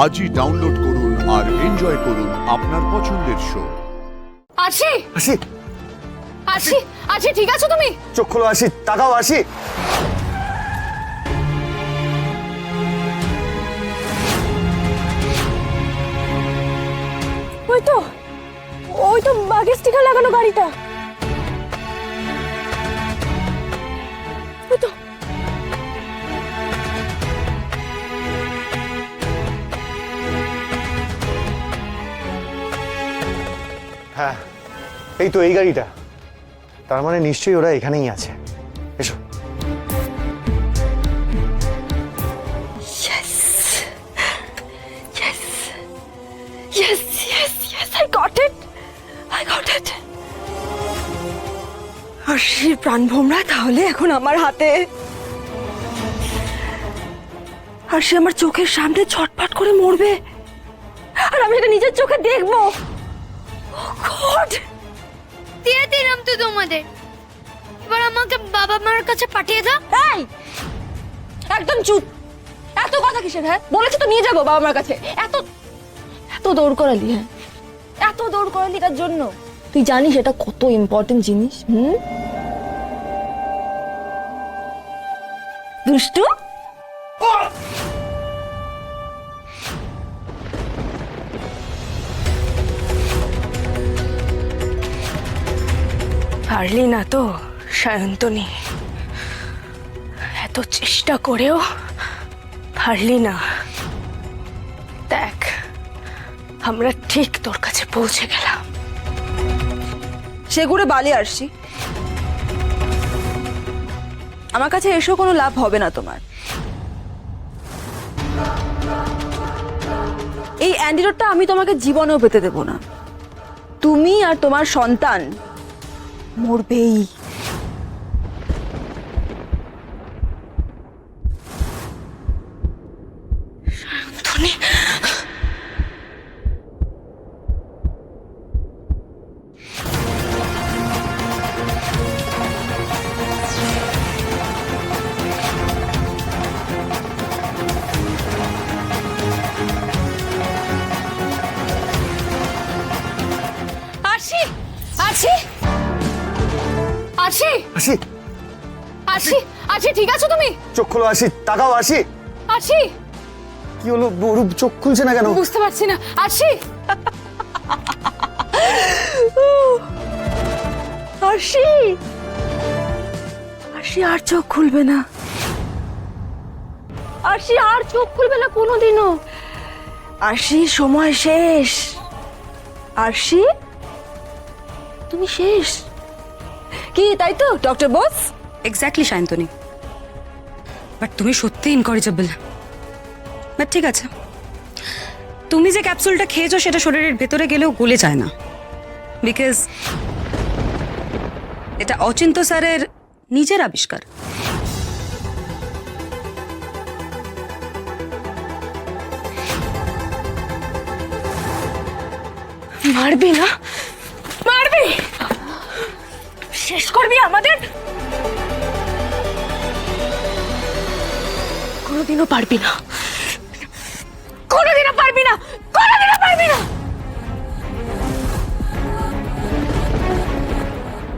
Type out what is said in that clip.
আজই ডাউনলোড করুন আর এনজয় করুন আপনার পছন্দের শো। আছি আসি আছি আছি, ঠিক আছো তুমি? চোখ খোলো, আসি তাকাও, আসি। ওই তো বাগের স্টিকার লাগানো গাড়িটা। ওই তো হ্যাঁ, এই তো এই গাড়িটা। তার মানে নিশ্চয়ই ওরা এখানেই আছে। এসো। Yes, I got it. আরশির প্রাণভোমরা তাহলে এখন আমার হাতে। আরশি আমার চোখের সামনে ছটফট করে মরবে, আর আমি এটা নিজের চোখে দেখবো। গড, দিয়ে দিলাম তো তোমাদের, এবার আমাকে বাবা মার কাছে পাঠিয়ে দাও। এই একদম চুপ। এত কথা কিসের? হ্যাঁ, বলেছি তো নিয়ে যাবো বাবা মার কাছে। এত এত দৌড় করালি? হ্যাঁ, এত দৌড় করালি কার জন্য? তুই জানিস এটা কত ইম্পর্টেন্ট জিনিস? দুষ্টু। পারলি না তো সায়ন্তনী, এত চেষ্টা করেও পারলি না। দেখ, আমরা ঠিক তোর কাছে পৌঁছে গেলাম। সেগুড়ে বালি আরশি, আমার কাছে এসেও কোনো লাভ হবে না তোমার। এই অ্যান্টিডোটটা আমি তোমাকে জীবনেও পেতে দেব না। তুমি আর তোমার সন্তান মরবেই। সায়ন্তনী, আছি আছি আছি আসি আছি আছি, ঠিক আছো তুমি? চোখ খোলো, আসি তাকাও, আসি। আছি। কি হলো, রূপ চোখ খুলছে না কেন? বুঝতে পারছি না। আছি আরশি, আরশি আর চোখ খুলবে না। আরশি আর চোখ খুলবে না কোনোদিনও। আরশি, সময় শেষ। আরশি, তুমি শেষ। কি তাই তো doctor Bose? Exactly Sayantani, but তুমি সত্যি ইনকরেজেবল। বাট ঠিক আছে, তুমি যে ক্যাপসুলটা খেয়েছো সেটা শরীরের ভেতরে গেলেও গলে যায় না, বিকজ এটা অচিন্ত স্যারের নিজের আবিষ্কার। মারবি না? মারবি? শেষ করবি আমাদের? কোনোদিনও পারবি না, কোনোদিনও পারবি না।